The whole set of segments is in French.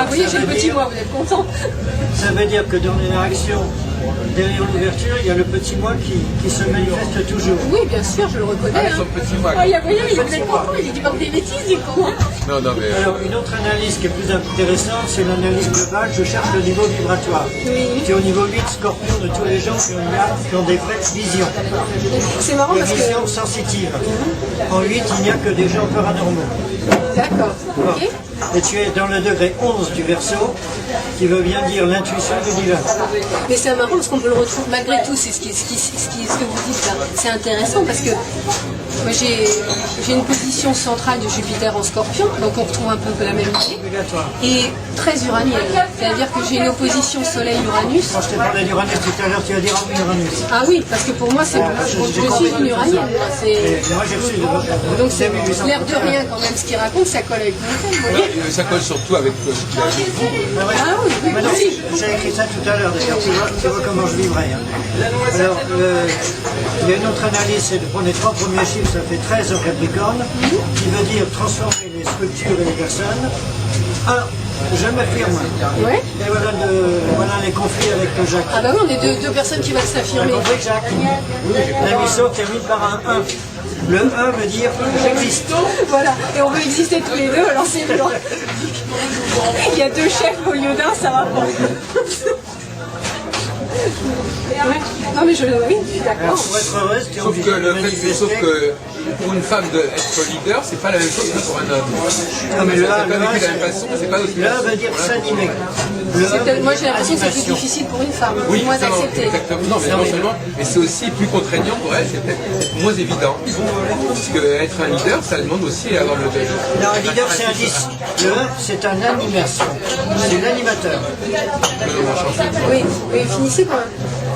vous voyez, j'ai le petit moi, vous êtes content. Ça veut dire que dans les réactions, derrière l'ouverture, il y a le petit moi qui se manifeste toujours. Oui, bien sûr, je le reconnais. Son petit moi. Vous voyez, il est content, il dit pas des bêtises, du coup. Non, non, mais... Alors, une autre analyse qui est plus intéressante, c'est l'analyse globale. Je cherche le niveau vibratoire. Oui. C'est au niveau 8 scorpion de tous les gens qui ont des vraies visions. C'est marrant Des parce que... visions sensitives. En 8, il n'y a que des gens paranormaux. D'accord, ok. Et tu es dans le degré 11 du Verseau, qui veut bien dire l'intuition du divin. Mais c'est marrant parce qu'on peut le retrouver, malgré tout, c'est ce que vous dites là. C'est intéressant parce que moi j'ai une position centrale de Jupiter en Scorpion, donc on retrouve un peu la même idée. Et très uranienne. C'est-à-dire que j'ai une opposition Soleil-Uranus. Quand je t'ai parlé d'Uranus tout à l'heure, tu as dit Uranus. Ah oui, parce que pour moi, je suis une uranienne. Et moi, j'ai reçu de Donc c'est l'air de rien quand même, ce qu'il raconte, ça colle avec mon thème, vous voyez. Ça colle surtout avec Ah oui, oui, Mais non, aussi. j'ai écrit ça tout à l'heure d'ailleurs, tu vois comment je vivrais. Alors, il y a une autre analyse, c'est de prendre les 3 premiers chiffres, ça fait 13 au Capricorne, qui veut dire transformer les structures et les personnes. Alors, je m'affirme. Ouais. Et voilà les conflits avec Jacques. Ah bah oui, on est deux personnes qui veulent Tu as s'affirmer. compris, Jacques? La mission termine par un 1. Le 1 veut dire j'existe. Voilà, et on veut exister tous les deux, alors c'est blanc. Il y a 2 chefs au lieu d'un, ça va pas. Ouais. Non mais oui, je suis d'accord. Pour être heureuse, tu es Sauf obligé que, de manifester. pour une femme d'être leader, c'est pas la même chose que pour un homme. Non, mais le Ça 1 n'est pas vécu de la même façon, c'est pas aussi veut dire s'animer. Le 1 veut Moi dire j'ai l'impression que c'est plus animation. difficile pour une femme, Oui, moins ça, accepté. exactement. Non, mais non seulement, mais c'est aussi plus contraignant pour elle, c'est peut-être moins évident. Parce que être un leader, ça demande aussi à avoir le... Non, un leader, c'est un 10. Le 1, c'est un animation. C'est l'animateur. Oui, mais finissez quand même.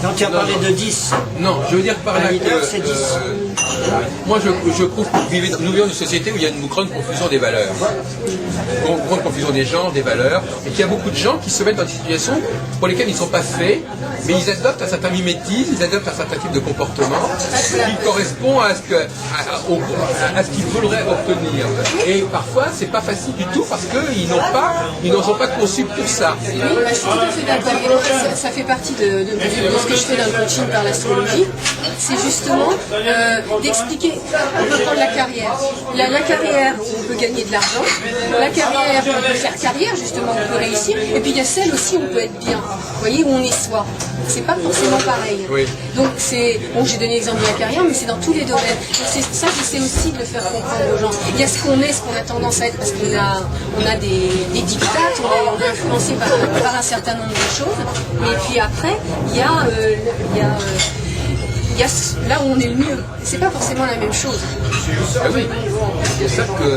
Quand tu as parlé de 10, Non, je veux dire par là Un leader, que... c'est 10. Moi, je trouve que nous vivons dans une société où il y a une grande confusion des valeurs. Une grande confusion des genres, des valeurs, et qu'il y a beaucoup de gens qui se mettent dans des situations pour lesquelles ils ne sont pas faits, mais ils adoptent un certain mimétisme, ils adoptent un certain type de comportement qui correspond à ce qu'ils voudraient obtenir. Et parfois, c'est pas facile du tout parce qu'ils n'en sont pas conçus pour ça. Oui, bah, je suis tout à fait d'accord. Et donc, ça fait partie de ce que je fais dans le coaching par l'astrologie. C'est justement d'expliquer, on peut prendre la carrière. La carrière où on peut gagner de l'argent, la carrière où on peut faire carrière, justement, où on peut réussir, et puis il y a celle aussi où on peut être bien. Vous voyez, où on est soi. C'est pas forcément pareil. Oui. Donc c'est, bon, j'ai donné l'exemple de la carrière, mais c'est dans tous les domaines. Donc c'est ça que j'essaie aussi de le faire comprendre aux gens. Il y a ce qu'on est, ce qu'on a tendance à être, parce qu'on a des dictates, on est influencé par un certain nombre de choses. Et puis après, il y a là où on est le mieux. C'est pas forcément la même chose. Ah oui, c'est ça que...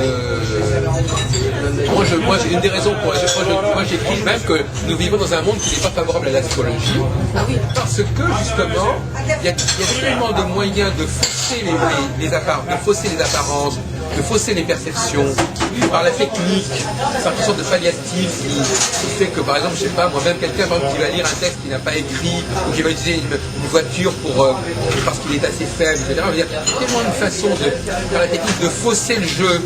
Moi, j'ai une des raisons pour laquelle moi j'écris même que nous vivons dans un monde qui n'est pas favorable à l'astrologie. Ah oui. Parce que justement, il y a tellement de moyens de fausser les apparences, de fausser les perceptions, par la technique, par une sorte de palliatif qui fait que, par exemple, je sais pas, moi-même, quelqu'un par exemple, qui va lire un texte qu'il n'a pas écrit, ou qui va utiliser une voiture parce qu'il est assez faible, etc. Il y a tellement une façon de faire la technique de fausser le jeu,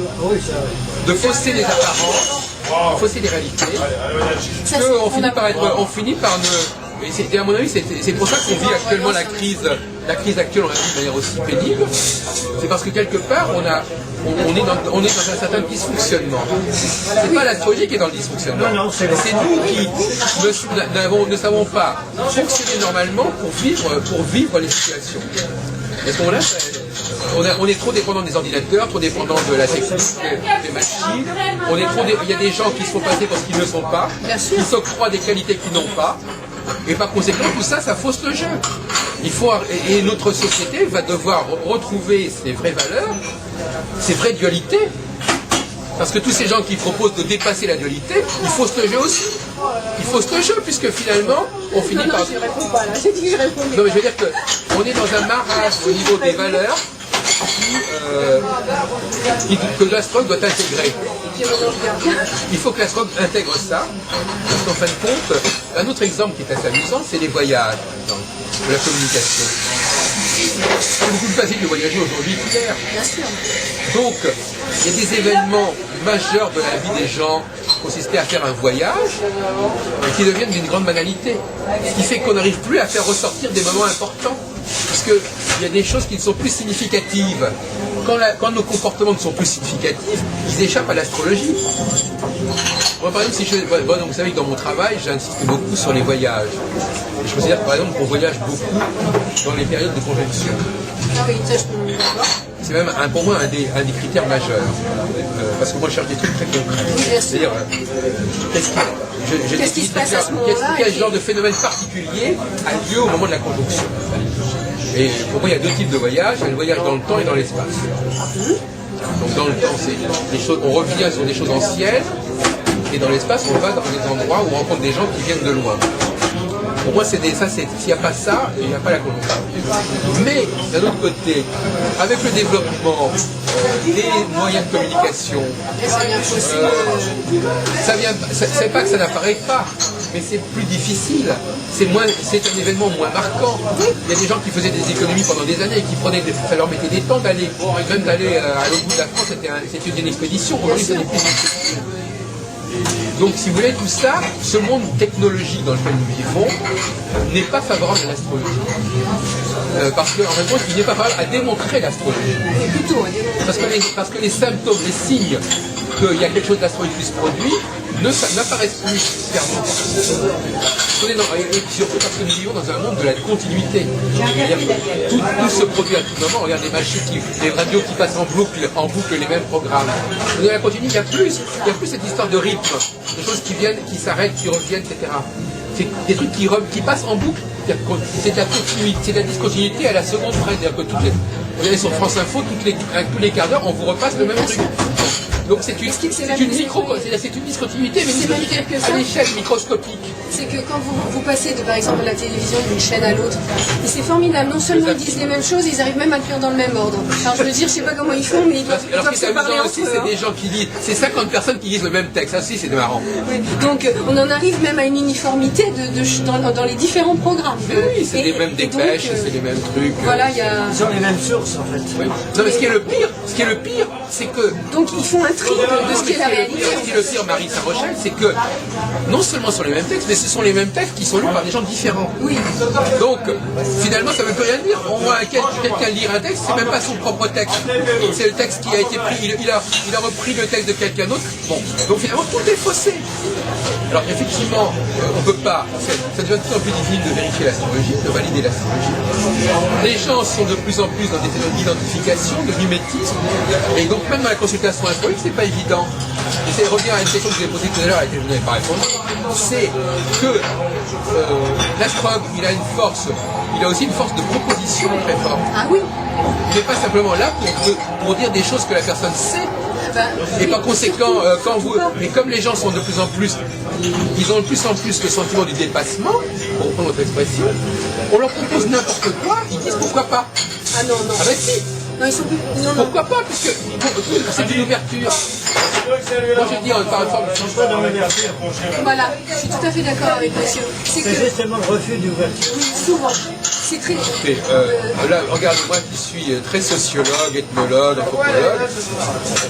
de fausser les apparences, de fausser les réalités, qu'on finit par ne... Et à mon avis, c'est pour ça qu'on vit actuellement la crise actuelle, on la vit de manière aussi pénible. C'est parce que quelque part, on est dans un certain dysfonctionnement. C'est pas l'astrologie qui est dans le dysfonctionnement. C'est nous qui ne savons pas fonctionner normalement pour vivre les situations. À ce moment-là, on est trop dépendant des ordinateurs, trop dépendant de la technique, des machines. Il y a des gens qui se font passer pour ce qu'ils ne sont pas, qui s'octroient des qualités qu'ils n'ont pas. Et par conséquent, tout ça, ça fausse le jeu. Et notre société va devoir retrouver ses vraies valeurs, ses vraies dualités. Parce que tous ces gens qui proposent de dépasser la dualité, ils faussent le jeu aussi. Ils faussent le jeu, puisque finalement, on finit par... Non, je réponds pas là, j'ai dit que je répondais. Non, mais je veux dire qu'on est dans un marasme au niveau des valeurs que l'astrologue doit intégrer. Il faut que l'astrologue intègre ça, parce qu'en fin de compte, un autre exemple qui est assez amusant, c'est les voyages, par exemple, de la communication. C'est beaucoup plus facile de voyager aujourd'hui qu'hier. Bien sûr. Donc, il y a des événements majeurs de la vie des gens consistait à faire un voyage qui devienne d'une grande banalité. Ce qui fait qu'on n'arrive plus à faire ressortir des moments importants. Parce qu'il y a des choses qui ne sont plus significatives. Quand nos comportements ne sont plus significatifs, ils échappent à l'astrologie. Moi, par exemple, donc, vous savez que dans mon travail, j'insiste beaucoup sur les voyages. Et je considère, par exemple, qu'on voyage beaucoup dans les périodes de conjonction. Ah oui, ça je peux voir. C'est même pour moi un des critères majeurs. Parce que moi je cherche des trucs très concrets. Oui, bien sûr. C'est-à-dire, Qu'est-ce qui se passe à ce moment-là quel genre de phénomène particulier a lieu au moment de la conjonction. Et pour moi il y a deux types de voyages. Il y a le voyage dans le temps et dans l'espace. Donc dans le temps, c'est des choses, on revient sur des choses anciennes. Et dans l'espace, on va dans des endroits où on rencontre des gens qui viennent de loin. Pour moi, s'il n'y a pas ça, il n'y a pas la conjonction. Mais, d'un autre côté, avec le développement des moyens de communication, c'est pas que ça n'apparaît pas, mais c'est plus difficile. C'est un événement moins marquant. Il y a des gens qui faisaient des économies pendant des années, ça leur mettait des temps d'aller, même d'aller à l'autre bout de la France, c'était une expédition. Aujourd'hui, ça n'est plus une expédition. Donc, si vous voulez, tout ça, ce monde technologique dans lequel nous vivons, n'est pas favorable à l'astrologie. Parce qu'en même temps, il n'est pas favorable à démontrer l'astrologie. Parce que les symptômes, les signes qu'il y a quelque chose d'astrologique qui se produit, n'apparaissent plus clairement. Et surtout parce que nous vivons dans un monde de la continuité. Tout se produit à tout moment. Regarde les machines, les radios qui passent en boucle les mêmes programmes. Dans la continuité, il n'y a plus cette histoire de rythme, de choses qui viennent, qui s'arrêtent, qui reviennent, etc. C'est des trucs qui passent en boucle. C'est de la continuité, c'est de la discontinuité à la seconde près. C'est-à-dire que vous allez sur France Info, tous les quarts d'heure, on vous repasse le même truc. Donc c'est une discontinuité, mais à l'échelle microscopique. C'est que quand vous passez par exemple de la télévision d'une chaîne à l'autre, et c'est formidable, non seulement ils disent les mêmes choses, ils arrivent même à le faire dans le même ordre. Alors je veux dire, je sais pas comment ils font, mais ils doivent se parler entre eux. C'est des gens qui disent, c'est 50 personnes qui disent le même texte, ça aussi c'est marrant. Oui. Donc on en arrive même à une uniformité dans les différents programmes. Oui, c'est les mêmes dépêches, c'est les mêmes trucs. Voilà, il y a... Ils ont les mêmes sources en fait. Oui. Non mais ce qui est le pire, c'est que... Donc ils font un tri de ce qui est la réalité. Ce qui est le pire, Marie Saint-Rochelle, c'est que non seulement sur les mêmes textes, mais ce sont les mêmes textes qui sont lus par des gens différents. Oui. Donc, finalement, ça ne veut plus rien dire. On voit quelqu'un lire un texte, c'est même pas son propre texte. C'est le texte qui a été pris, il a repris le texte de quelqu'un d'autre. Bon, donc finalement, tout est faussé. Alors effectivement, on ne peut pas, ça devient de plus en plus difficile de vérifier l'astrologie, de valider l'astrologie. Les gens sont de plus en plus dans des phénomènes d'identification, de mimétisme, et donc même dans la consultation astrologique, c'est pas évident. Et ça revient à une question que je vous ai posée tout à l'heure à laquelle je n'avais pas répondu, c'est que l'astrologue, il a aussi une force de proposition très forte. Ah oui. Il n'est pas simplement là pour dire des choses que la personne sait. Et par conséquent, mais comme les gens sont de plus en plus, ils ont de plus en plus le sentiment du dépassement, pour reprendre notre expression, on leur propose n'importe quoi, ils disent pourquoi pas. Ah non, non. Ah ben si. Non, ils sont plus... non, pourquoi pas, puisque c'est une ouverture. Moi je dis par une forme de l'ouverture. Voilà, je suis tout à fait d'accord avec monsieur. C'est justement le refus d'ouverture. Oui, souvent. C'est très... Là, regarde, moi qui suis très sociologue, ethnologue, anthropologue,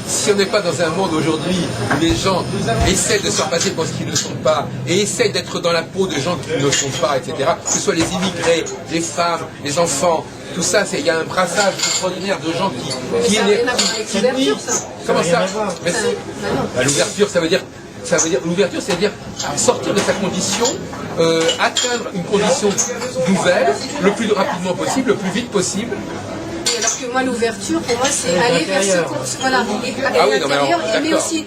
si on n'est pas dans un monde aujourd'hui où les gens essaient de se repasser pour ce qu'ils ne sont pas, et essaient d'être dans la peau de gens qui ne sont pas, etc., que ce soit les immigrés, les femmes, les enfants, tout ça, il y a un brassage extraordinaire de gens qui comment ça? Mais si. L'ouverture, ça veut dire l'ouverture, c'est-à-dire sortir de sa condition, atteindre une condition nouvelle le plus rapidement possible, le plus vite possible. Alors que moi, l'ouverture, pour moi, c'est aller vers ce... Voilà, et l'intérieur, mais aussi...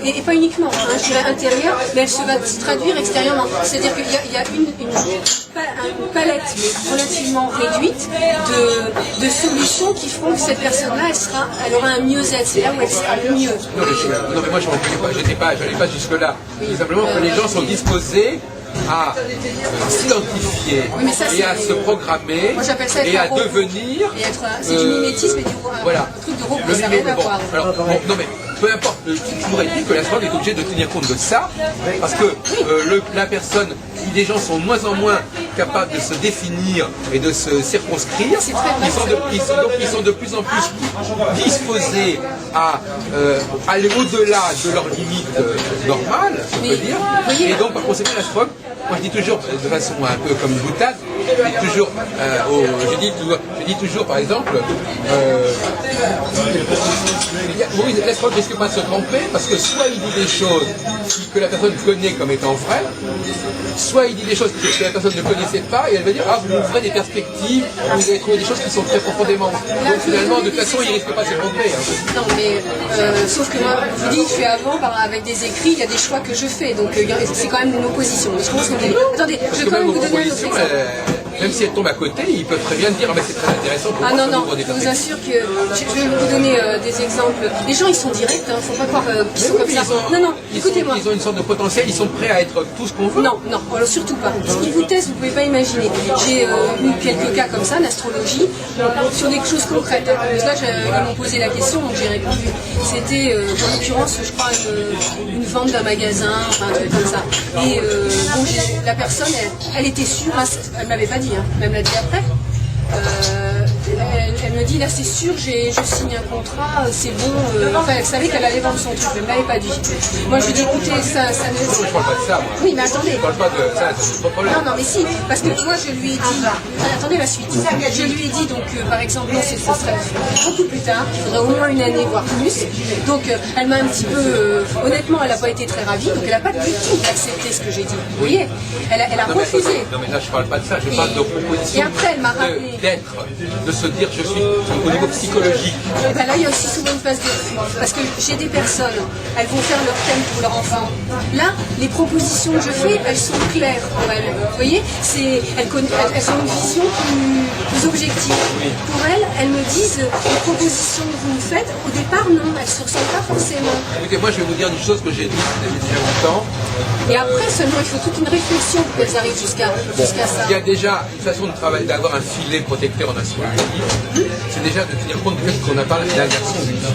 Et pas uniquement, hein, je dirais intérieur, mais elle se va se traduire extérieurement. C'est-à-dire qu'il y a une palette mais relativement réduite de solutions qui feront que cette personne-là, elle aura un mieux-être. C'est là où elle sera le mieux. Non, mais moi, je n'allais pas jusque-là. C'est simplement que les gens sont disposés à s'identifier et à se programmer et à devenir... C'est du mimétisme et du truc de robot, ça n'a rien à voir. Non mais peu importe, toujours est-il que l'astrologue est obligé de tenir compte de ça, parce que la personne, les gens sont de moins en moins capables de se définir et de se circonscrire, ils sont de plus en plus disposés à aller au-delà de leurs limites normales, on peut dire. Et donc, par conséquent, l'astrologue, moi je dis toujours, de façon un peu comme une boutade, je dis toujours par exemple, l'astrologue ne risque pas de se tromper parce que soit il dit des choses que la personne connaît comme étant vraies, soit il dit des choses que la personne ne connaissait pas et elle va dire ah vous ouvrez des perspectives, vous avez trouvé des choses qui sont très profondément. Donc finalement de toute façon il ne risque pas de se tromper. Hein. Non mais sauf que moi je vous dis je fais avant avec des écrits, il y a des choix que je fais donc c'est quand même une opposition. Je pense qu'on est... Attendez, je vais quand même vous donner un autre exemple. Même si elle tombe à côté, ils peuvent très bien dire ah, mais c'est très intéressant pour moi. Ah non, je vous assure que je vais vous donner des exemples. Les gens ils sont directs, il ne faut pas croire qu'ils sont comme ça. Non, écoutez-moi. Ils ont une sorte de potentiel, ils sont prêts à être tout ce qu'on veut. Non, alors surtout pas. Ce qu'ils vous testent, vous ne pouvez pas imaginer. J'ai eu quelques cas comme ça en astrologie, sur des choses concrètes. Parce que là, ils m'ont posé la question, donc j'ai répondu. C'était, en l'occurrence, je crois, une vente d'un magasin, enfin, un truc comme ça. Et bon, la personne, elle était sûre, elle ne m'avait pas dit, hein, elle me l'a dit après. Elle me dit là c'est sûr, je signe un contrat, c'est bon. Enfin, elle savait qu'elle allait vendre son truc, mais elle ne m'avait pas dit. Moi je lui ai dit écoutez, ça ne. Je ne parle pas de ça. Moi. Oui, mais attendez. Je ne parle pas de ça, c'est pas problème. Non, mais si, parce que moi je lui ai dit. Attendez la suite. Je lui ai dit donc par exemple, non, ça serait beaucoup plus tard, il faudrait au moins une année, voire plus. Donc elle m'a un petit peu. Honnêtement, elle n'a pas été très ravie, donc elle n'a pas du tout accepté ce que j'ai dit. Vous voyez, elle a refusé. Non, mais là je ne parle pas de ça, je parle de proposition. Et après, elle m'a rappelé. D'être, de se dire je suis au niveau psychologique. Et ben là il y a aussi souvent une phase de refus. Parce que j'ai des personnes, elles vont faire leur thème pour leur enfant. Là, les propositions que je fais, elles sont claires pour elles. Vous voyez, elles ont une vision plus objective. Pour elles me disent les propositions que vous me faites, au départ non, elles ne se ressentent pas forcément. Écoutez, moi je vais vous dire une chose que j'ai dit depuis déjà longtemps. Et après seulement il faut toute une réflexion pour qu'elles arrivent jusqu'à ça. Il y a déjà une façon de travailler, d'avoir un filet protecteur en astrologie, c'est déjà de tenir compte du fait qu'on a parlé d'inversion du temps.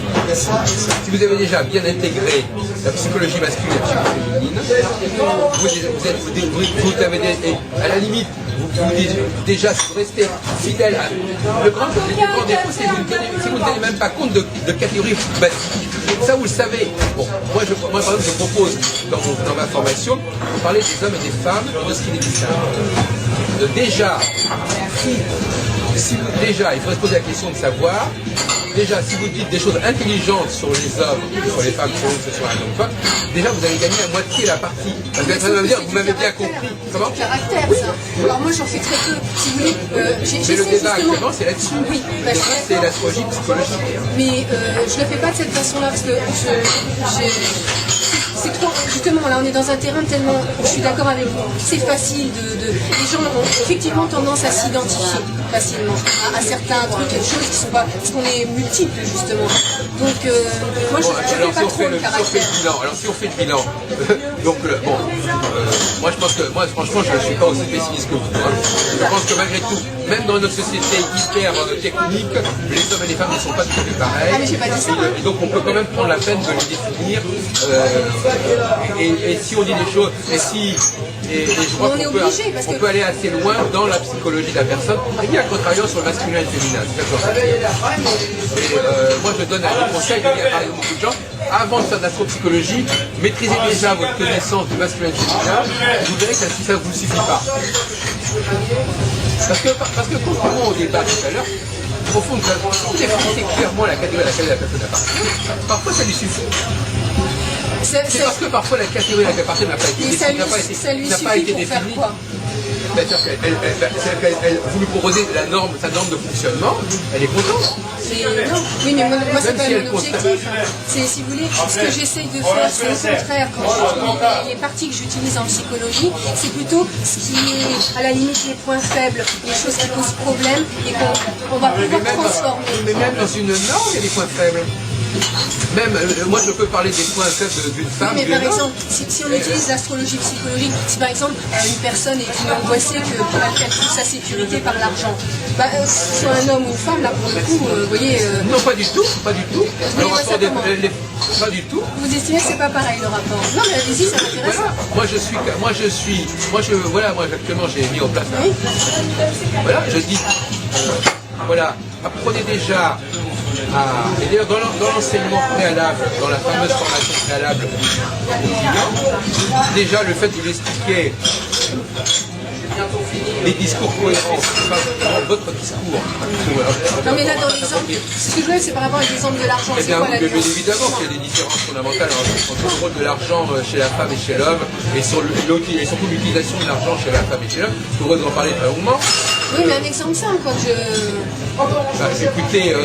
Si vous avez déjà bien intégré la psychologie masculine et la psychologie féminine, vous avez à la limite, vous dites déjà si vous restez fidèle à le grand défaut, c'est que si vous ne tenez même pas compte de catégories basiques. Ça vous le savez. Bon, moi par exemple je propose dans ma formation de parler des hommes et des femmes de ce qui les distingue. Déjà, il faudrait se poser la question de savoir, déjà, si vous dites des choses intelligentes sur les hommes, sur les femmes, sur que ce soit un homme ou femme, déjà vous allez gagner à moitié la partie. Parce que ça veut dire, vous m'avez bien compris. Comment ? C'est du caractère, ça. Alors moi j'en fais très peu. Si vous voulez, mais le débat actuellement, c'est là-dessus. Oui, c'est l'astrologie psychologique. Mais je ne le fais pas de cette façon-là, parce que c'est trop. Justement, là on est dans un terrain tellement. Je suis d'accord avec vous. C'est facile les gens ont effectivement tendance à s'identifier facilement à certains trucs, quelque chose qui sont pas. Parce qu'on est multiples justement. Donc moi je ne fais pas trop le caractère. Alors si on fait le bilan, donc moi je pense que franchement je ne suis pas aussi pessimiste que vous. Hein. Je pense que malgré tout, même dans notre société hyper technique, les hommes et les femmes ne sont pas tout à fait pareils. Ah mais j'ai pas dit ça. Et donc on peut quand même prendre la peine de les définir. Et si on dit des choses, et je crois qu'on peut aller assez loin dans la psychologie de la personne, rien qu'en travaillant sur le masculin et le féminin. Et moi je donne un conseil, je dis à parler à beaucoup de gens, avant de faire de l'astropsychologie, maîtrisez déjà votre connaissance du masculin et du féminin, vous verrez que ça ne vous suffit pas. Parce que contrairement au débat tout à l'heure, au fond, vous définissez clairement la catégorie à laquelle la personne appartient, parfois ça lui suffit. C'est parce que parfois la catégorie à laquelle appartient n'a pas été définie. Vous lui proposez sa norme de fonctionnement, elle est contente. Oui, mais moi c'est pas mon objectif. C'est, si vous voulez, ce que j'essaye de faire, c'est au contraire. Quand les parties que j'utilise en psychologie, c'est plutôt ce qui est à la limite les points faibles, les choses qui posent problème et qu'on va pouvoir transformer. Mais même dans une norme, il y a des points faibles. Même, moi je peux parler des points faibles d'une femme. Oui, mais par exemple, si on utilise l'astrologie psychologique, si par exemple une personne est angoissée qu'elle trouve sa sécurité par l'argent, Bah, que ce soit un homme ou une femme, là pour le coup, vous voyez. Non, pas du tout, pas du tout. Mais Le moi, rapport ça des- comment pas du tout. Vous estimez que c'est pas pareil le rapport? Non, mais allez-y, ça m'intéresse. Voilà. Moi actuellement j'ai mis en place un. Oui. Voilà, je dis, voilà, apprenez déjà et d'ailleurs dans l'enseignement préalable, dans la fameuse formation préalable aux clients, déjà le fait de vous expliquer les discours cohérents, c'est pas vraiment votre discours. Non, mais là, dans l'exemple, ce que je veux, c'est par rapport à l'exemple de l'argent. Eh C'est bien, quoi la bien différence? évidemment qu'il y a des différences fondamentales entre le rôle de l'argent chez la femme et chez l'homme, et surtout l'utilisation de l'argent chez la femme et chez l'homme. Je pourrais vous en parler très longuement. Oui, mais un exemple simple, quoi. Bah, écoutez,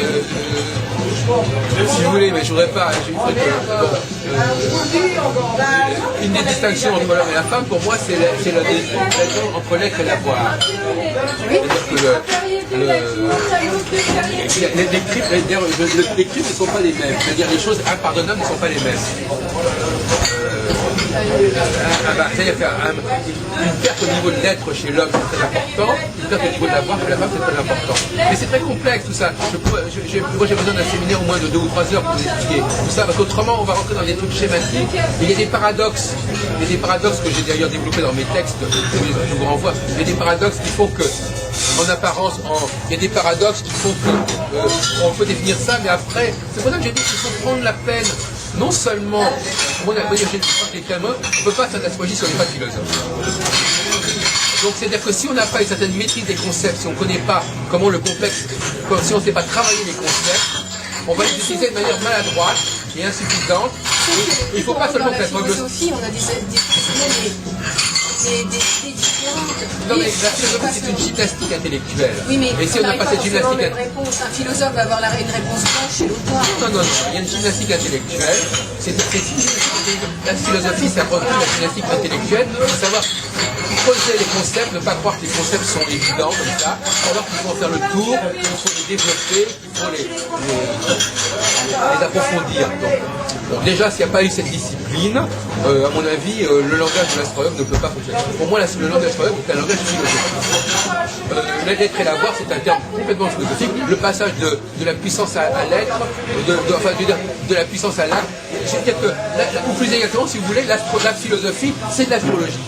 si vous voulez, mais je voudrais pas. Une des distinctions entre l'homme et la femme, pour moi, c'est la distinction entre l'être et l'avoir. C'est-à-dire que les crimes ne sont pas les mêmes. C'est-à-dire les choses impardonnables ne sont pas les mêmes. C'est-à-dire qu'une perte au niveau de l'être chez l'homme, c'est très important. Une perte au niveau de l'avoir chez la femme, c'est très important. Mais c'est très complexe tout ça. Moi, j'ai besoin d'un séminaire au moins de 2 ou 3 heures pour vous expliquer tout ça, parce qu'autrement, on va rentrer dans des trucs schématiques. Et il y a des paradoxes. Il y a des paradoxes que j'ai d'ailleurs développés dans mes textes. Je vous renvoie. Il y a des paradoxes qui font que, en apparence, il y a des paradoxes qui font que on peut définir ça, mais après, c'est pour ça que j'ai dit qu'il faut prendre la peine. Non seulement, on a dit les thèmes, on ne peut pas faire d'astrologie si on n'est pas philosophe. Donc c'est-à-dire que si on n'a pas une certaine maîtrise des concepts, si on ne connaît pas comment le complexe, si on ne sait pas travailler les concepts, on va les utiliser de manière maladroite et insuffisante. Il ne faut pas seulement que la philosophie, on a des différentes. Non mais la philosophie c'est une gymnastique intellectuelle. Oui, mais et si on n'a pas cette gymnastique un philosophe va avoir une réponse blanche chez l'auteur. Non, il y a une gymnastique intellectuelle. La philosophie, ça produit la gymnastique intellectuelle, c'est savoir creuser les concepts, ne pas croire que les concepts sont évidents comme ça, alors qu'il faut en faire le tour, il faut les développer, il faut les approfondir. Donc, déjà, s'il n'y a pas eu cette discipline, à mon avis, le langage de l'astrologue ne peut pas fonctionner. Pour moi, le langage de l'astrologue est un langage philosophique. L'être et l'avoir, c'est un terme complètement philosophique. Le passage de la puissance à l'être, de la puissance à l'acte, c'est-à-dire que, ou plus exactement, si vous voulez, la philosophie, c'est de l'astrologie.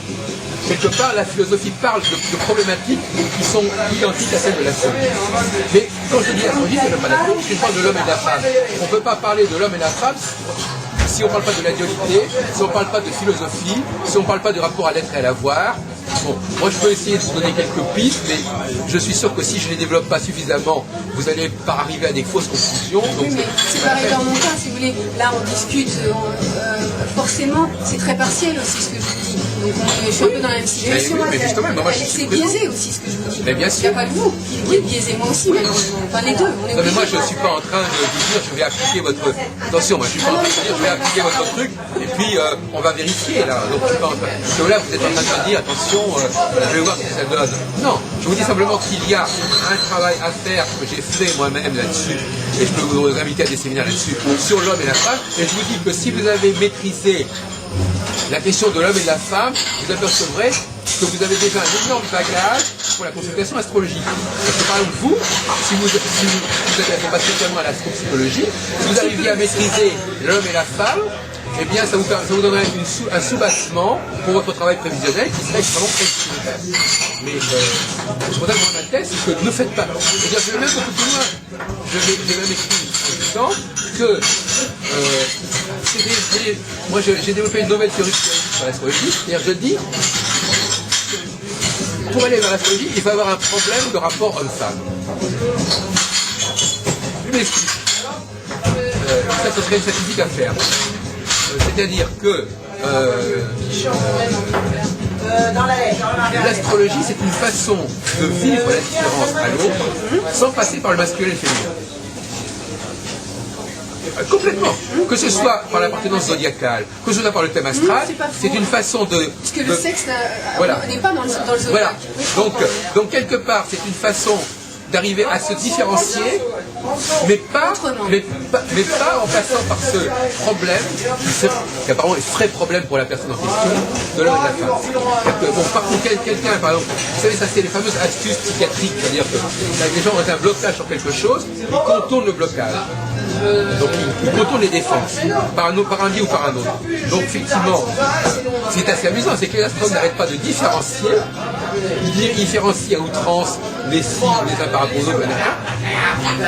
Quelque part, la philosophie parle de problématiques qui sont identiques à celles de l'astrologie. Mais quand je dis l'astrologie, c'est pas l'astrologie, je parle de l'homme et de la femme. On ne peut pas parler de l'homme et de la femme si on ne parle pas de la dualité, si on ne parle pas de philosophie, si on ne parle pas du rapport à l'être et à l'avoir. Bon, moi je peux essayer de vous donner quelques pistes, mais je suis sûr que si je ne les développe pas suffisamment, vous allez pas arriver à des fausses conclusions. Donc oui, mais c'est pareil dans mon cas, si vous voulez. Là, on discute, forcément, c'est très partiel aussi ce que je vous dis. Donc je suis un peu dans la même situation. Mais justement, moi, c'est biaisé aussi ce que je vous dis. Mais bien sûr. Il n'y a pas que vous qui êtes biaisé, moi aussi, malheureusement. Enfin, les deux. Non, mais moi je ne suis pas en train de vous dire je vais appliquer votre. Attention, moi je suis pas en train de dire je vais appliquer votre truc et puis on va vérifier là. Donc je suis pas en train. Parce que là vous êtes en train de me dire attention, je vais voir ce que ça donne. Non, je vous dis simplement qu'il y a un travail à faire que j'ai fait moi-même là-dessus et je peux vous inviter à des séminaires là-dessus sur l'homme et la femme. Et je vous dis que si vous avez maîtrisé la question de l'homme et de la femme, vous apercevrez que vous avez déjà un énorme bagage pour la consultation astrologique. Parce que par exemple, vous n'adhérez pas spécialement à l'astropsychologie, si vous arriviez à maîtriser l'homme et la femme, eh bien ça vous donnerait un soubassement pour votre travail prévisionnel qui serait extrêmement précis. Mais c'est pour ça que moi, ma thèse, c'est que ne faites pas. C'est-à-dire, je vais même beaucoup plus loin. J'ai même écrit en disant que moi j'ai développé une nouvelle théorie sur l'astrologie, c'est-à-dire je dis pour aller vers l'astrologie, il faut avoir un problème de rapport homme-femme. Je m'explique. Ça serait une statistique à faire. C'est-à-dire que l'astrologie, c'est une façon de vivre la différence à l'autre sans passer par le masculin et le féminin. Complètement. Que ce soit par l'appartenance zodiacale, que ce soit par le thème astral, c'est une façon de... Parce que le sexe voilà. n'est pas dans le zodiaque. Voilà. Donc quelque part, c'est une façon d'arriver à se différencier, mais pas en passant par ce problème, qui apparemment est très problème pour la personne en question, de l'homme et de la femme. Bon, par contre, quelqu'un, par exemple, vous savez, ça c'est les fameuses astuces psychiatriques, c'est-à-dire que les gens ont un blocage sur quelque chose, ils contournent le blocage. Donc ils contournent les défenses, par un biais ou par un autre. Donc effectivement, ce qui est assez amusant, c'est que les astrologues n'arrêtent pas de différencier, ils différencient à outrance les signes, les uns par rapport aux autres,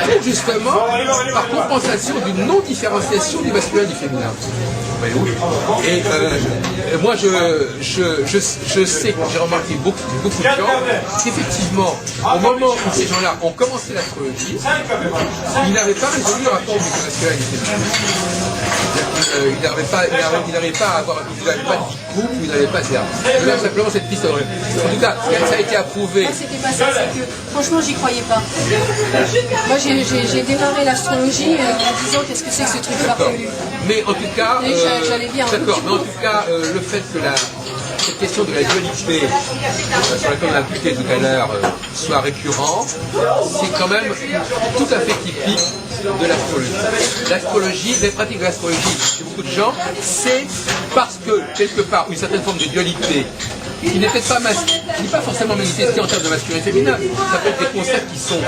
pour justement, par compensation d'une non-différenciation du masculin et du féminin. Et moi, je sais que j'ai remarqué beaucoup de gens qu'effectivement, au moment où ces gens-là ont commencé l'astrologie, ils n'avaient pas résolu le rapport du masculin et du féminin. Ils n'avaient pas à avoir, ils n'avaient pas de vie de couple, ils n'avaient pas ça. Là, simplement cette piste. En tout cas, ça a été approuvé. Moi, c'était pas ça, c'est que franchement, j'y croyais pas. Moi, j'ai démarré l'astrologie en disant qu'est-ce que c'est que ce truc farfelu. Mais en tout cas, j'allais bien. D'accord, mais en tout cas, le fait que cette question de la dualité sur laquelle on a appliqué tout à l'heure soit récurrent, c'est quand même tout à fait typique de l'astrologie. L'astrologie, les pratiques de l'astrologie chez beaucoup de gens, c'est parce que quelque part une certaine forme de dualité qui n'est peut-être pas qui n'est pas forcément manifestée en termes de masculin et féminin. Ça peut être des concepts qui sont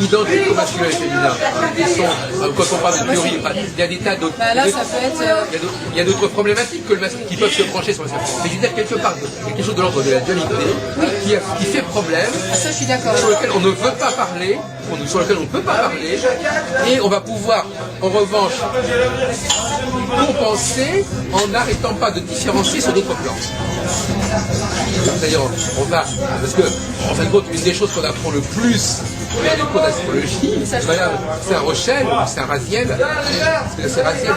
identiques au masculin et féminin. Quand on parle de théorie, il y a des tas d'autres. Il y a d'autres problématiques que le masculin qui peuvent se brancher sur le masculin. Mais je veux dire quelque part quelque chose de l'ordre de la dualité qui fait problème. Ça, je suis d'accord. Sur lequel on ne veut pas parler, sur lequel on ne peut pas parler, et on va pouvoir en revanche compenser en n'arrêtant pas de différencier sur d'autres plans. C'est-à-dire, on va, parce que, en fin de compte, une des choses qu'on apprend le plus dans les cours d'astrologie, c'est un Rochelle, c'est un Raziel, c'est Raziel,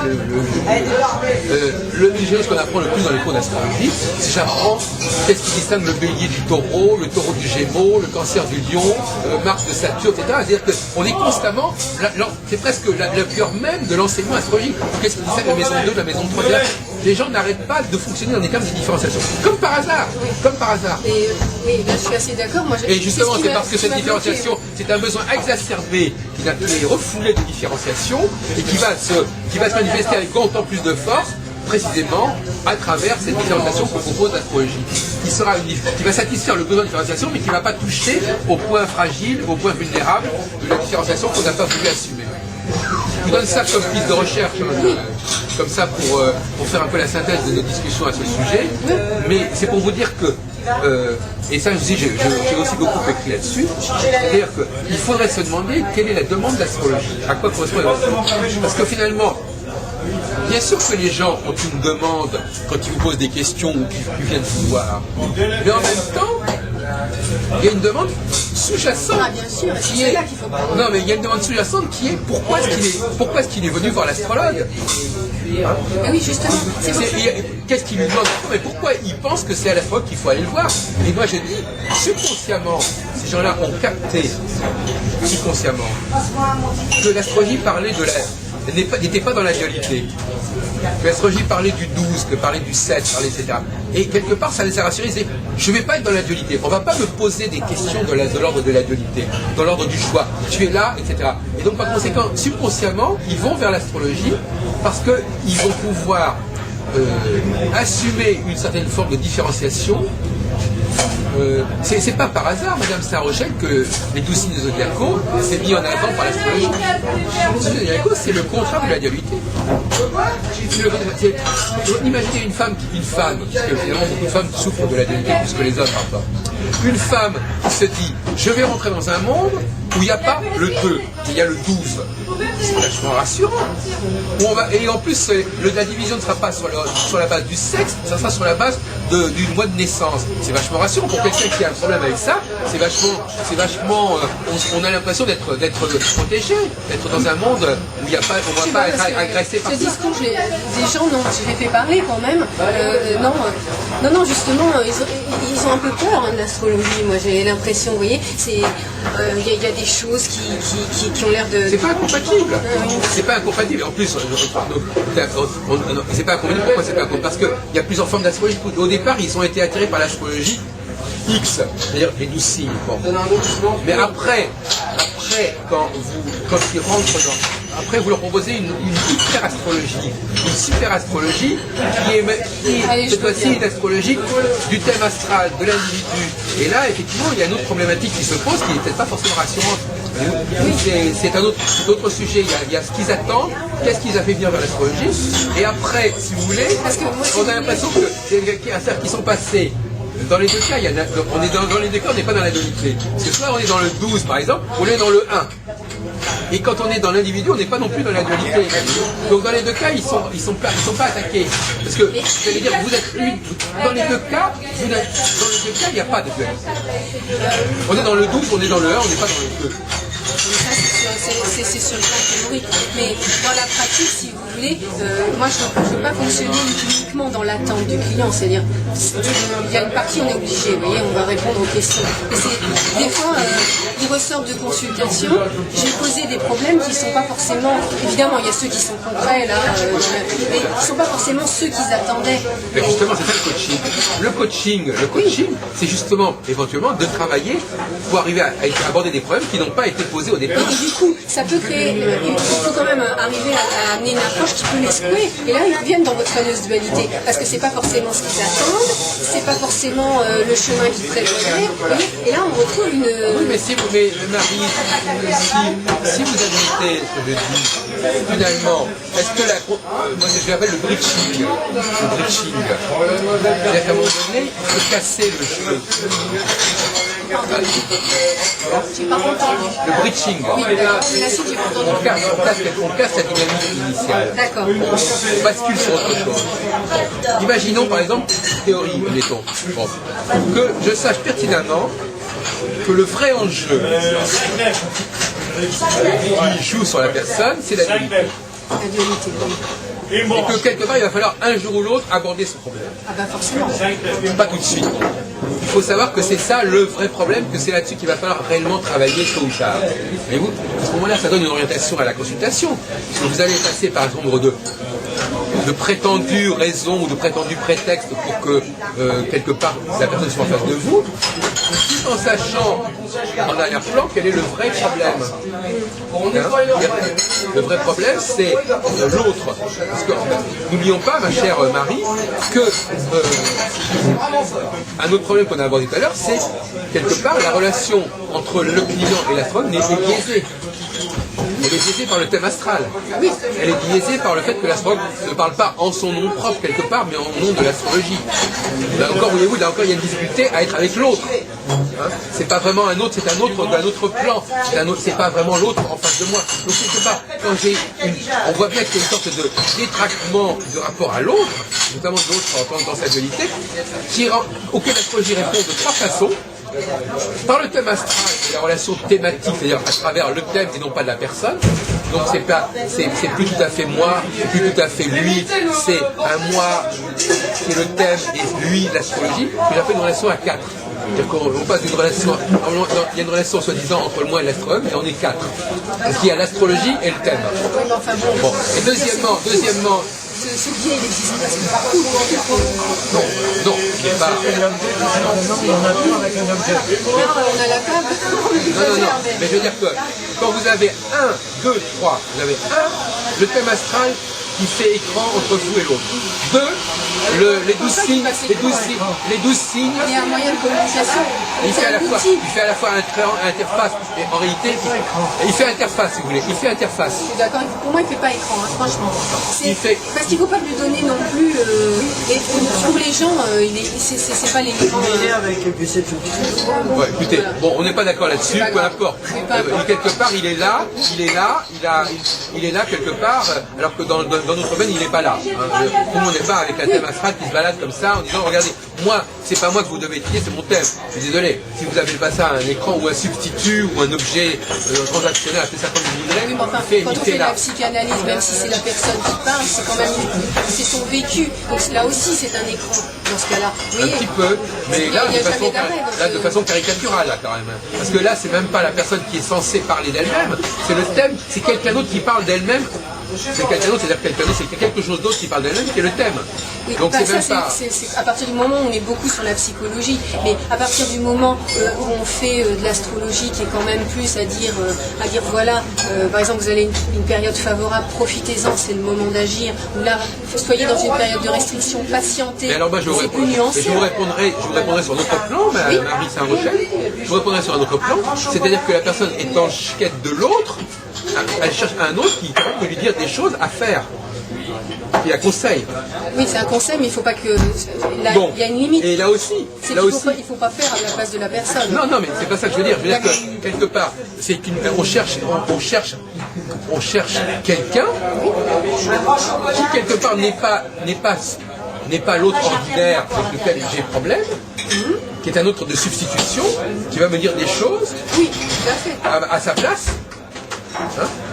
une chose qu'on apprend le plus dans les cours d'astrologie, c'est j'apprends qu'est-ce qui distingue le bélier du taureau, le taureau du gémeaux, le cancer du lion, Mars de Saturne, etc. C'est-à-dire qu'on est constamment, c'est presque le cœur même de l'enseignement astrologique. Qu'est-ce qui distingue la maison 2 de la maison 3 ? Les gens n'arrêtent pas de fonctionner dans des termes de différenciation. Comme par hasard. Comme par hasard. Et, oui, là je suis assez d'accord. Et justement, c'est parce que cette différenciation, c'est un besoin exacerbé qui est refoulé de différenciation et qui va se manifester avec d'autant plus de force, précisément à travers cette différenciation qu'on propose l'astrologie, qui va satisfaire le besoin de différenciation, mais qui ne va pas toucher au point fragile, au point vulnérable de la différenciation qu'on n'a pas voulu assumer. Je vous donne ça comme piste de recherche, comme ça pour faire un peu la synthèse de nos discussions à ce sujet, mais c'est pour vous dire que, et ça j'ai aussi beaucoup écrit là-dessus, c'est-à-dire qu'il faudrait se demander quelle est la demande de l'astrologie, à quoi correspond l'astrologie. Parce que finalement, bien sûr que les gens ont une demande quand ils vous posent des questions ou qu'ils viennent vous voir, mais en même temps, il y a une demande sous-jacente. Ah, bien sûr, c'est là qu'il faut parler. Non, mais il y a une demande sous-jacente qui est pourquoi est-ce qu'il est venu voir l'astrologue ? Oui, justement. Qu'est-ce qu'il lui demande ? Mais pourquoi il pense que c'est à l'astrologue qu'il faut aller le voir ? Et moi je dis, subconsciemment, ces gens-là ont capté, subconsciemment, que l'astrologie parlait n'était pas dans la dualité. Que l'astrologie parlait du 12, que parlait du 7, etc. Et quelque part, ça les a rassurés. Je ne vais pas être dans la dualité. On ne va pas me poser des questions de l'ordre de la dualité, dans l'ordre du choix. Tu es là, etc. Et donc, par conséquent, subconsciemment, ils vont vers l'astrologie parce qu'ils vont pouvoir assumer une certaine forme de différenciation. C'est pas par hasard, Madame Saint-Rochelle, que les 12 signes zodiacaux s'est mis en avant par l'astrologie. Les signes zodiacaux, c'est le contraire de la dualité. Imaginez une femme, parce que finalement beaucoup de femmes souffrent de la dualité plus que les hommes parfois. Une femme qui se dit, je vais rentrer dans un monde où il n'y a pas le 2, il y a le 12. C'est vachement rassurant. Et en plus, la division ne sera pas sur la base du sexe, ça sera sur la base du mois de naissance. C'est vachement rassurant pour quelqu'un qui a un problème avec ça. C'est vachement. On a l'impression d'être protégé, d'être dans un monde où il n'y a pas, on ne va pas être agressé par ça. Ce discours, des gens, non, je les fais parler quand même. Non, justement, ils ont un peu peur de l'astrologie. Moi, j'ai l'impression, vous voyez, il y a des choses qui ont l'air de. C'est pas incompatible. C'est pas incompatible. En plus, c'est pas incompatible. Pourquoi c'est pas incompatible ? Parce qu'il y a plusieurs formes d'astrologie. Au départ, ils ont été attirés par l'astrologie X, c'est-à-dire les 12 signes. Bon. Mais après après, quand ils rentrent dans... Après, vous leur proposez une hyper astrologie. Une super astrologie qui cette fois-ci, est astrologique du thème astral, de l'individu. Et là, effectivement, il y a une autre problématique qui se pose, qui n'est peut-être pas forcément rassurante. C'est un autre sujet. Il y a ce qu'ils attendent, qu'est-ce qu'ils a fait venir vers l'astrologie. Et après, si vous voulez, on a l'impression que y a affaires qui sont passées. Dans les deux cas, on est dans les deux cas, on n'est pas dans la dualité. Parce que soit on est dans le 12 par exemple, ou on est dans le 1. Et quand on est dans l'individu, on n'est pas non plus dans la dualité. Donc dans les deux cas, ils sont pas attaqués. Parce que, je vais dire, vous êtes une. Dans les deux cas, il n'y a pas de dualité. On est dans le 12, on est dans le 1, on n'est pas dans le 2. C'est sur le plan théorique. Mais dans la pratique, si vous voulez, moi je ne peux pas fonctionner uniquement dans l'attente du client. C'est-à-dire, il y a une partie, on est obligé, vous voyez, on va répondre aux questions. Et des fois, ils ressortent de consultation, j'ai posé des problèmes qui ne sont pas forcément, évidemment, il y a ceux qui sont concrets, là, mais qui ne sont pas forcément ceux qu'ils attendaient. Mais justement, c'est ça le coaching. Le coaching, c'est justement, éventuellement, de travailler pour arriver à aborder des problèmes qui n'ont pas été posés au départ. Et du coup, ça peut créer, il faut quand même arriver à amener une approche qui peut les secouer. Et là, ils reviennent dans votre fameuse dualité. Parce que c'est pas forcément ce qu'ils attendent, c'est pas forcément le chemin qu'ils prévoyaient. Et là, on retrouve une... Oui, mais Marie, si vous admettez ce que je dis, finalement, est-ce que moi je l'appelle le bridging. Le bridging. C'est-à-dire qu'à un moment donné, il faut casser le jeu. J'ai pas entendu. Le bridging. Oui, la suite, j'ai pas entendu. On casse la dynamique initiale. D'accord. On bascule sur autre chose. Imaginons par exemple, théorie, mettons, que je sache pertinemment que le vrai enjeu qui joue sur la personne, c'est la dualité. La dualité, oui. Et que quelque part, il va falloir un jour ou l'autre aborder ce problème. Ah bah forcément. Pas tout de suite. Il faut savoir que c'est ça le vrai problème, que c'est là-dessus qu'il va falloir réellement travailler tôt ou tard. Mais vous, à ce moment-là, ça donne une orientation à la consultation. Parce que vous allez passer par un nombre de prétendues raisons ou de prétendus prétextes pour que, quelque part, la personne soit en face de vous, tout en sachant en arrière-plan quel est le vrai problème. Le vrai problème, c'est l'autre. Parce que n'oublions pas, ma chère Marie, que un autre problème qu'on a abordé tout à l'heure, c'est quelque part la relation entre le client et l'astrologue n'est biaisée. Elle est biaisée par le thème astral. Elle est biaisée par le fait que l'astrologue ne parle pas en son nom propre quelque part, mais en nom de l'astrologie. Là encore, voyez-vous, là encore, il y a une difficulté à être avec l'autre. Hein, c'est pas vraiment un autre, c'est un autre d'un autre plan. C'est pas vraiment l'autre en face de moi. Donc quelque part, on voit bien qu'il y a une sorte de détractement de rapport à l'autre, notamment de l'autre dans sa dualité, auquel l'astrologie répond de trois façons. Par le thème astral, c'est la relation thématique, c'est-à-dire à travers le thème et non pas de la personne. Donc c'est plus tout à fait moi, c'est plus tout à fait lui, c'est un moi qui est le thème et lui l'astrologie, que j'appelle une relation à quatre. C'est-à-dire qu'on passe d'une relation, il y a une relation soi-disant entre le moi et l'astrologue, et on est quatre. Donc il y a l'astrologie et le thème. Bon. Et deuxièmement, ce biais, il existe presque partout. non, il n'est pas. On a la table. Non. Mais je veux dire que quand vous avez 1, 2, 3, vous avez 1, le thème astral qui fait écran entre vous et l'autre. 2, les 12 signes. Il y a un moyen de communication. Il fait à la fois interface, et en réalité, il fait interface, si vous voulez. Il fait interface. Je suis d'accord, pour moi il ne fait pas écran, hein, franchement. Parce qu'il ne faut pas lui donner non plus. Et pour les gens, c'est pas les écrans. Il est avec et puis c'est tout. Ouais, écoutez, bon, on n'est pas d'accord là-dessus, peu importe. Quelque part, il est là quelque part, alors que dans notre domaine, il n'est pas là. Hein. Tout le monde n'est pas avec la thème astral qui se balade comme ça en disant, regardez, moi, c'est pas moi que vous devez étudier, c'est mon thème. Je suis désolé, si vous avez pas ça à un écran ou un substitut ou un objet transactionnel, appelez ça comme vous voudrez, Oui, mais enfin, quand on fait la psychanalyse, même si c'est la personne qui parle, c'est quand même son vécu. Donc là aussi, c'est un écran dans ce cas-là. Un petit peu, mais là, de façon caricaturale, là, quand même. Parce que là, c'est même pas la personne qui est censée parler d'elle-même, c'est le thème, c'est quelqu'un d'autre qui parle d'elle-même C'est quelqu'un d'autre, c'est-à-dire quelqu'un d'autre, c'est quelque chose d'autre qui parle d'elle-même, qui est le thème. Oui, Donc bah, c'est même pas... à partir du moment où on est beaucoup sur la psychologie, mais à partir du moment où on fait de l'astrologie qui est quand même plus à dire voilà, par exemple vous avez une période favorable, profitez-en, c'est le moment d'agir, ou là, soyez dans une période de restriction, patientez, Mais alors moi je vous, c'est plus nuancé. je vous répondrai sur un autre plan, Marie Saint-Rochelle, je vous répondrai sur un autre plan, c'est-à-dire que la personne est en quête de l'autre, elle cherche un autre qui peut lui dire des choses à faire, qui la conseille. Oui, c'est un conseil, mais il ne faut pas que... Bon. Il y a une limite. Et là aussi, Il ne faut pas faire à la place de la personne. Non, mais c'est pas ça que je veux dire. Je veux dire que quelque part, on cherche quelqu'un qui quelque part n'est pas l'autre ordinaire avec lequel j'ai problème, qui est un autre de substitution, qui va me dire des choses Oui, tout à fait. à sa place. Hein,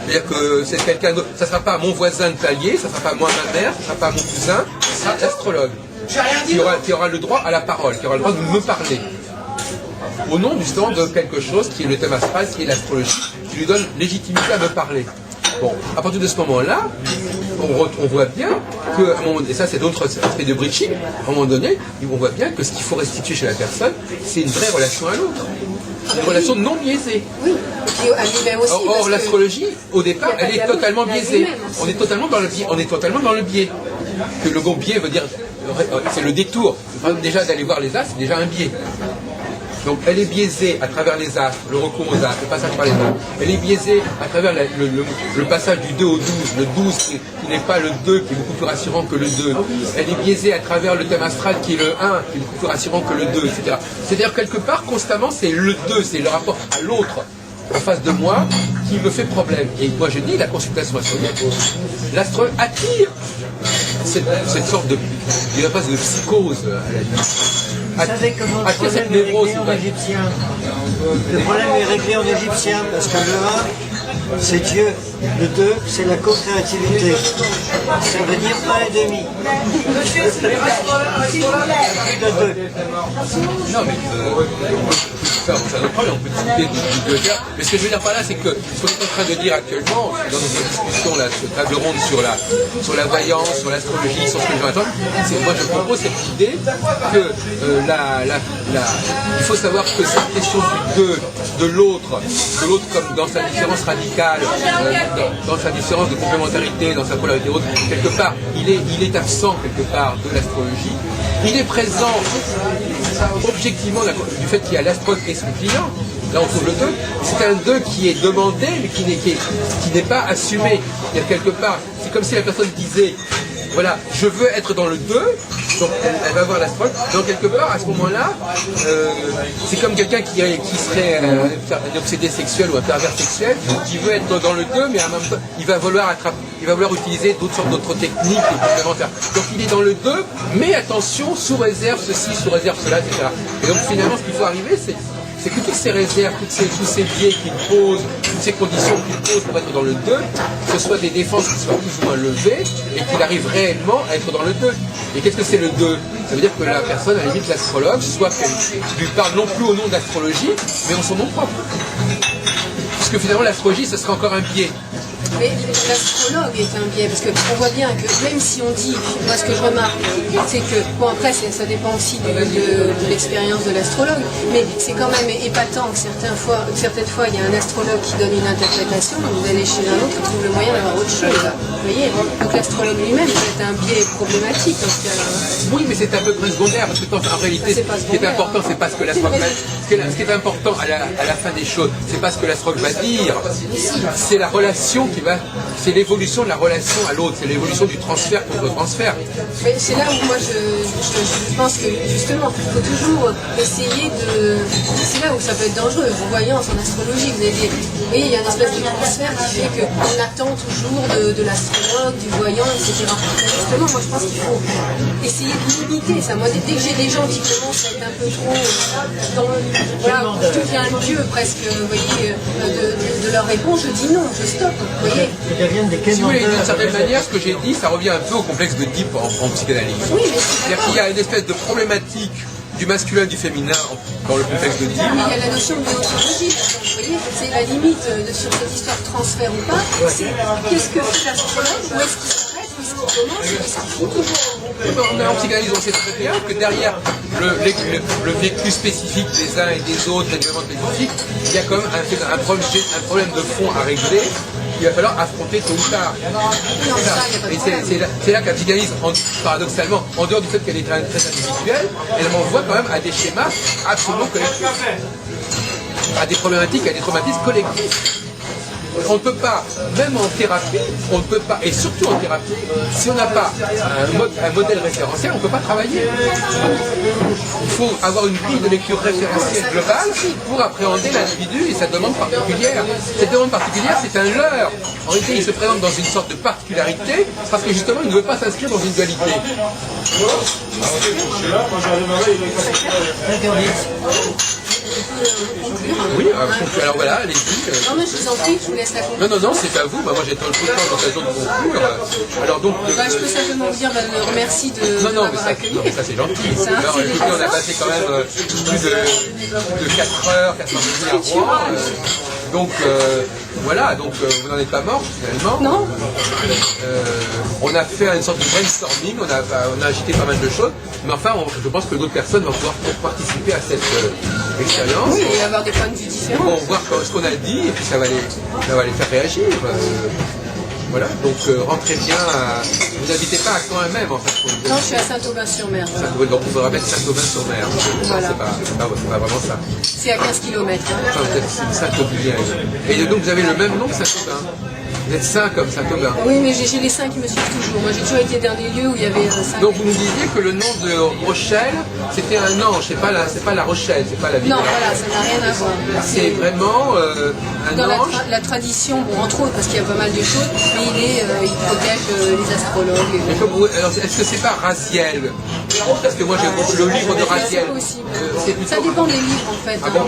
c'est-à-dire que c'est quelqu'un d'autre, ça ne sera pas mon voisin de palier, ça ne sera pas moi ma mère, ça ne sera pas mon cousin, ça sera l'astrologue qui aura le droit à la parole, qui aura le droit de me parler. Au nom justement de quelque chose qui est le thème astral, qui est l'astrologie, qui lui donne légitimité à me parler. Bon, à partir de ce moment-là, on voit bien que, et ça c'est d'autres aspects de Bridging, à un moment donné, on voit bien que ce qu'il faut restituer chez la personne, c'est une vraie relation à l'autre. Une relation non biaisée. Oui, et à lui-même aussi. Or l'astrologie, au départ, elle est totalement biaisée. On est totalement dans le biais. Que le mot biais veut dire, c'est le détour. Déjà d'aller voir les astres, c'est déjà un biais. Donc elle est biaisée à travers les astres, le recours aux astres, le passage par les astres. Elle est biaisée à travers le passage du 2 au 12, le 12 qui n'est pas le 2, qui est beaucoup plus rassurant que le 2. Elle est biaisée à travers le thème astral qui est le 1, qui est beaucoup plus rassurant que le 2, etc. C'est-à-dire quelque part, constamment, c'est le 2, c'est le rapport à l'autre en face de moi qui me fait problème. Et moi je dis, la consultation astrologique, l'astrologue attire cette sorte de psychose à la limite. Vous savez comment le problème est réglé en égyptien? Le problème est réglé en égyptien parce que le 1, c'est Dieu. Le 2, c'est la co-créativité. Ça veut dire 1 et demi. Le 2. Non, mais on peut discuter du cœur. Mais ce que je veux dire par là, c'est que ce qu'on est en train de dire actuellement, dans notre discussion, là, cette table ronde sur la voyance, sur l'astrologie, sur ce que je vais attendre, moi je propose cette idée que il faut savoir que cette question de l'autre comme dans sa différence radicale, dans sa différence de complémentarité, dans sa polarité haute, quelque part, il est absent quelque part de l'astrologie. Il est présent objectivement du fait qu'il y a l'astrologue et son client. Là on trouve le 2, c'est un 2 qui est demandé mais qui n'est pas assumé. Il y a quelque part, c'est comme si la personne disait, voilà, je veux être dans le 2, donc elle va voir l'astrologue. Donc quelque part, à ce moment-là, c'est comme quelqu'un qui serait un obsédé sexuel ou un pervers sexuel, qui veut être dans le 2, mais en même temps, il va vouloir utiliser d'autres techniques complémentaires. Donc il est dans le 2, mais attention, sous réserve ceci, sous réserve cela, etc. Et donc finalement, ce qu'il faut arriver, c'est que toutes ces réserves, tous ces biais qu'il pose, toutes ces conditions qu'il pose pour être dans le 2, ce soit des défenses qui soient plus ou moins levées et qu'il arrive réellement à être dans le 2. Et qu'est-ce que c'est le 2? Ça veut dire que la personne, à la limite l'astrologue, soit qu'elle lui parle non plus au nom d'astrologie, mais en son nom propre. Puisque finalement l'astrologie, ce serait encore un biais. Mais l'astrologue est un biais, parce qu'on voit bien que même si on dit, moi ce que je remarque, c'est que, bon après ça dépend aussi de l'expérience de l'astrologue, mais c'est quand même épatant que certaines fois il y a un astrologue qui donne une interprétation, vous allez chez un autre qui trouve le moyen d'avoir autre chose. Vous voyez? Donc l'astrologue lui-même peut être un biais problématique dans ce cas-là. Oui, mais c'est à peu près secondaire, parce que en réalité, ce qui est important, c'est pas ce que l'astrologue va dire. Ce qui est important à la fin des choses, c'est pas ce que l'astrologue va dire, c'est la relation c'est l'évolution de la relation à l'autre, c'est l'évolution du transfert contre transfert. Mais c'est là où moi je pense que justement, il faut toujours essayer de... C'est là où ça peut être dangereux. En voyance, en astrologie, vous voyez, il y a une espèce de transfert qui fait qu'on attend toujours de l'astrologue, du voyant, etc. Mais justement, moi je pense qu'il faut essayer de limiter ça. Moi, dès que j'ai des gens qui commencent à être un peu trop tout vient le Dieu presque, vous voyez, de leur réponse, je dis non, je stoppe. Vous voyez. Si vous voulez, d'une certaine manière, ce que j'ai dit, ça revient un peu au complexe de Deep en psychanalyse. Oui, c'est-à-dire qu'il y a une espèce de problématique du masculin, du féminin dans le contexte de Mais Dime. il y a la notion de déontologie. Vous voyez, c'est la limite sur cette histoire de transfert ou pas. C'est qu'est-ce que fait l'astrologue, où est-ce qu'il s'arrête, où est-ce qu'il commence, où est-ce qu'il finit. En psychanalyse, on sait très bien que derrière le vécu spécifique des uns et des autres, l'événement spécifique, il y a quand même un problème de fond à régler qu'il va falloir affronter tôt ou tard. Et c'est là que la psychanalyse, paradoxalement, en dehors du fait qu'elle est très individuelle, elle m'envoie quand même à des schémas absolument collectifs, à des problématiques, à des traumatismes collectifs. On ne peut pas, même en thérapie, on ne peut pas, et surtout en thérapie, si on n'a pas un modèle référentiel, on ne peut pas travailler. Il faut avoir une grille de lecture référentielle globale pour appréhender l'individu et sa demande particulière. Cette demande particulière, c'est un leurre. En réalité, il se présente dans une sorte de particularité parce que justement, il ne veut pas s'inscrire dans une dualité. Oui, alors voilà, allez-y. Non, mais je vous en prie, je vous laisse la conclusion. Non, c'est à vous. Bah, moi, j'ai tout le temps l'occasion de conclure. Alors donc, Je peux simplement vous dire le remercie de m'avoir accueilli. ça c'est gentil. Alors, écoutez, on a passé quand même plus de 4 heures, 4 heures à Rouen. Donc voilà, donc vous n'en êtes pas mort finalement. Non. On a fait une sorte de brainstorming, on a agité pas mal de choses, mais enfin je pense que d'autres personnes vont pouvoir participer à cette expérience. Oui, et avoir des points de vue différents. Bon, voir ce qu'on a dit et puis ça va les faire réagir. Voilà, donc rentrez bien, vous n'habitez pas à Caen même en fait. Non, je suis à Saint-Aubin-sur-Mer. Donc il faudra mettre Saint-Aubin-sur-Mer. Voilà. C'est pas vraiment ça. C'est à 15 km. Enfin, peut-être Saint-Aubin. Et donc vous avez le même nom que Saint-Aubin. Vous êtes saint comme Saint-Aubin. Oui, mais j'ai les saints qui me suivent toujours. Moi, j'ai toujours été dans des lieux où il y avait un saint. Donc vous nous disiez que le nom de Rochelle, c'était un ange, c'est pas la Rochelle, c'est pas la ville. Non, voilà, ça n'a rien à voir. C'est vraiment un dans ange. la tradition, bon, entre autres, parce qu'il y a pas mal de choses, mais il protège les astrologues. Mais comme alors, est-ce que c'est pas Raziel? Parce que moi j'ai le livre de Raziel. C'est possible. Ça dépend des livres en fait. Ah bon?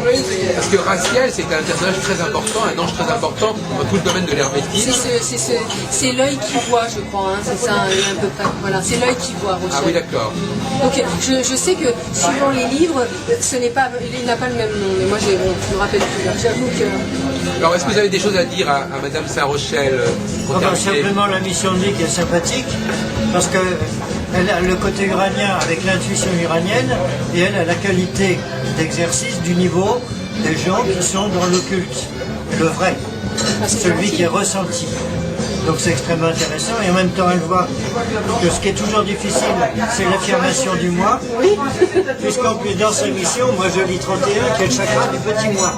Parce que Raziel, c'est un personnage très important, un ange très important dans tout le domaine de l'hermétisme. C'est l'œil qui voit, je crois, hein, c'est ça, à peu près. Voilà, c'est l'œil qui voit, Rochelle. Ah oui, d'accord. Donc je sais que suivant les livres, il n'a pas le même nom, mais moi je me rappelle plus. J'avoue que. Alors, est-ce que vous avez des choses à dire à Madame Saint-Rochelle Simplement la mission de vie qui est sympathique, parce que elle a le côté uranien avec l'intuition uranienne, et elle a la qualité d'exercice du niveau des gens qui sont dans l'occulte, le vrai, celui qui est ressenti. Donc c'est extrêmement intéressant, et en même temps elle voit que ce qui est toujours difficile, c'est l'affirmation du moi, puisqu'en plus dans sa mission, moi je lis 31 qui est le chakra du petit moi.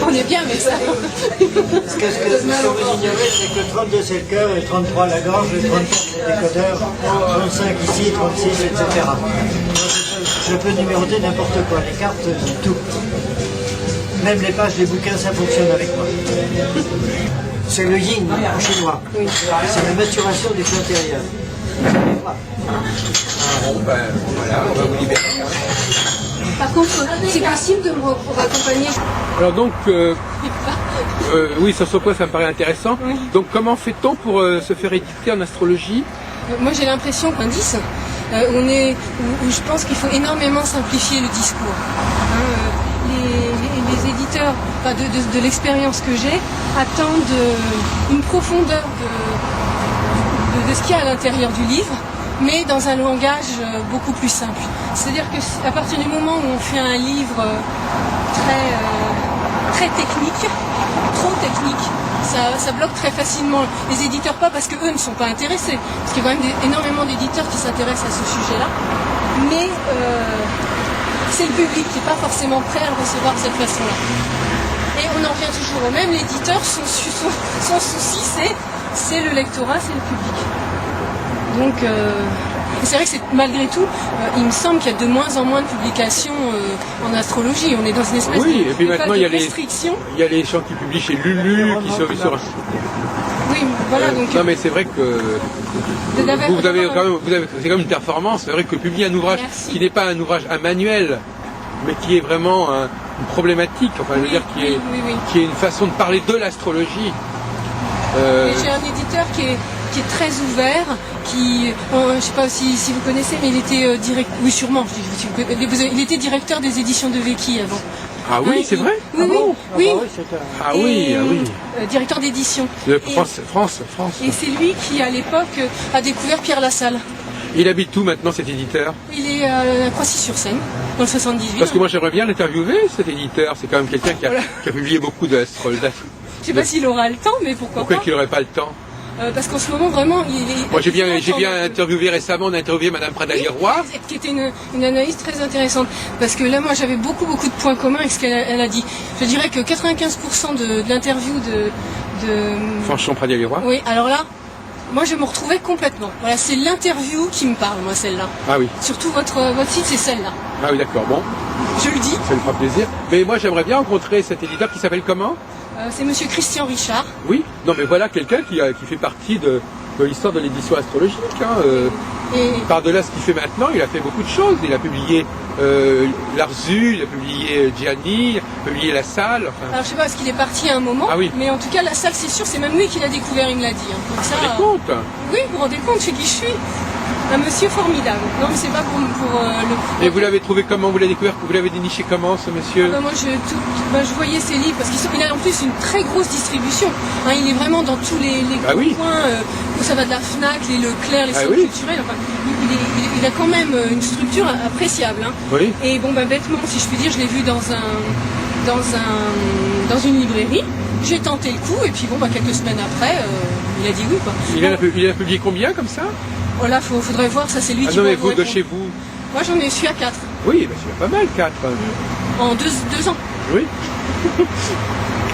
On est bien, mais ça. Ce que vous ignorez, c'est que 32 c'est le cœur, et 33 la gorge, et 34 le décodeur, 35 ici, 36, etc. Je peux numéroter n'importe quoi, les cartes, tout. Même les pages des bouquins, ça fonctionne avec moi. C'est le yin en chinois. C'est la maturation du feu intérieur. Bon, ben voilà, on va vous libérer. Par contre, c'est possible de me raccompagner. Alors donc, oui, sur ce point, ça me paraît intéressant. Oui. Donc, comment fait-on pour se faire éditer en astrologie? Moi, j'ai l'impression qu'indice, où je pense qu'il faut énormément simplifier le discours. Les éditeurs, enfin de l'expérience que j'ai, attendent une profondeur de ce qu'il y a à l'intérieur du livre, mais dans un langage beaucoup plus simple. C'est-à-dire qu'à partir du moment où on fait un livre très technique, trop technique, ça bloque très facilement les éditeurs, pas parce qu'eux ne sont pas intéressés, parce qu'il y a quand même énormément d'éditeurs qui s'intéressent à ce sujet-là, mais c'est le public qui n'est pas forcément prêt à le recevoir de cette façon-là. Et on en revient toujours au même, l'éditeur, son souci, c'est le lectorat, c'est le public. Donc, c'est vrai que malgré tout, il me semble qu'il y a de moins en moins de publications en astrologie. On est dans une espèce et puis maintenant, de restriction. Il y a les gens qui publient chez Lulu, qui sont sur... Oui, voilà, donc... Non, mais c'est vrai que vous avez c'est comme une performance. C'est vrai que publier un ouvrage qui n'est pas un ouvrage, un manuel, mais qui est vraiment une problématique, enfin, je veux dire, qui est une façon de parler de l'astrologie. J'ai un éditeur qui est qui est très ouvert, qui, je ne sais pas si vous connaissez, mais il était oui sûrement, il était directeur des éditions de Vecchi avant. Ah oui, c'est vrai? Oui, oui. Ah oui, ah oui. Directeur d'édition. De France. Et c'est lui qui, à l'époque, a découvert Pierre Lassalle. Il habite où maintenant, cet éditeur? Il est à Croissy-sur-Seine, dans le 78. Parce que moi, j'aimerais bien l'interviewer, cet éditeur. C'est quand même quelqu'un qui a publié beaucoup d'astrologie. Je ne sais pas s'il aura le temps, mais pourquoi pas. Qu'il n'aurait pas le temps? Parce qu'en ce moment, vraiment, il est... Moi, j'ai bien interviewé récemment, on a interviewé Madame Pradalier-Roy. Qui était une analyse très intéressante. Parce que là, moi, j'avais beaucoup de points communs avec ce qu'elle a dit. Je dirais que 95% de l'interview de Fanchon Pradalier-Roy. Oui, alors là, moi, je me retrouvais complètement. Voilà, c'est l'interview qui me parle, moi, celle-là. Ah oui. Surtout votre site, c'est celle-là. Ah oui, d'accord, bon. Je le dis. Ça me fera plaisir. Mais moi, j'aimerais bien rencontrer cet éditeur qui s'appelle comment? C'est Monsieur Christian Richard. Oui, non mais voilà quelqu'un qui fait partie de l'histoire de l'édition astrologique. Par-delà ce qu'il fait maintenant, il a fait beaucoup de choses. Il a publié Larzu, il a publié Gianni, il a publié La Salle. Enfin... Alors je sais pas, parce qu'il est parti à un moment, mais en tout cas La Salle c'est sûr, c'est même lui qui l'a découvert, il me l'a dit. Hein. Vous vous rendez compte? Oui, vous vous rendez compte, chez qui je suis? Un monsieur formidable. Non mais c'est pas pour le... Et vous l'avez trouvé comment? Vous l'avez découvert? Vous l'avez déniché comment, ce monsieur? Moi je voyais ses livres, parce qu'il a en plus une très grosse distribution. Hein, il est vraiment dans tous les coins, où ça va de la FNAC, les Leclerc, les centres culturels. Enfin, il a quand même une structure appréciable. Hein. Oui. Et bon, bêtement, si je puis dire, je l'ai vu dans une librairie. J'ai tenté le coup, et puis bon, quelques semaines après, il a dit oui. Quoi. Il a publié combien comme ça? Voilà, faudrait voir, ça c'est lui qui non, va mais vous de chez vous? Moi je suis à 4. Oui, c'est pas mal 4. En 2 ans. Oui.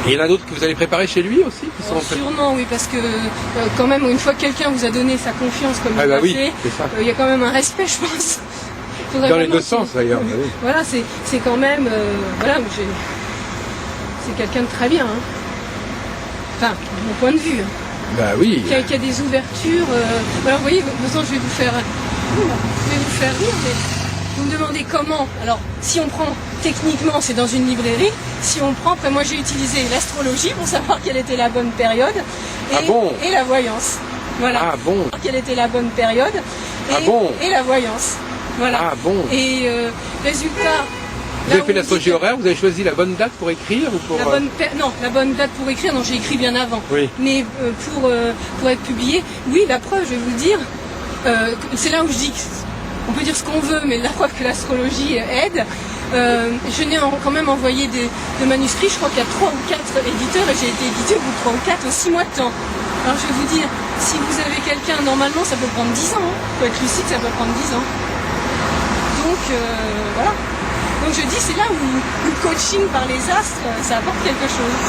Et il y en a d'autres que vous allez préparer chez lui aussi qui sont Sûrement, oui, parce que quand même, une fois que quelqu'un vous a donné sa confiance comme il l'a fait, il y a quand même un respect, je pense. Dans les deux sens d'ailleurs. Oui. Voilà, c'est quand même... voilà, c'est quelqu'un de très bien. Hein. Enfin, de mon point de vue. Bah oui. Qui a des ouvertures. Alors vous voyez, de toute façon, je vais vous faire rire, mais vous me demandez comment. Alors, si on prend techniquement, c'est dans une librairie. Si on prend, après moi j'ai utilisé l'astrologie pour savoir quelle était la bonne période. Et la voyance. Voilà. Ah bon. Quelle était la bonne période. Et la voyance. Voilà. Ah bon. Et résultat. Vous avez fait l'astrologie horaire, vous avez choisi la bonne date pour écrire ou pour... Non, la bonne date pour écrire, non, j'ai écrit bien avant. Oui. Mais pour être publié, oui, la preuve, je vais vous le dire, c'est là où je dis qu'on peut dire ce qu'on veut, mais la preuve que l'astrologie aide. Je n'ai quand même envoyé des manuscrits, je crois qu'il y a 3 ou 4 éditeurs, et j'ai été édité au bout de 3 ou 4 en 6 mois de temps. Alors je vais vous dire, si vous avez quelqu'un, normalement ça peut prendre 10 ans, hein. Pour être lucide, ça peut prendre 10 ans. Donc voilà. Donc je dis, c'est là où le coaching par les astres, ça apporte quelque chose.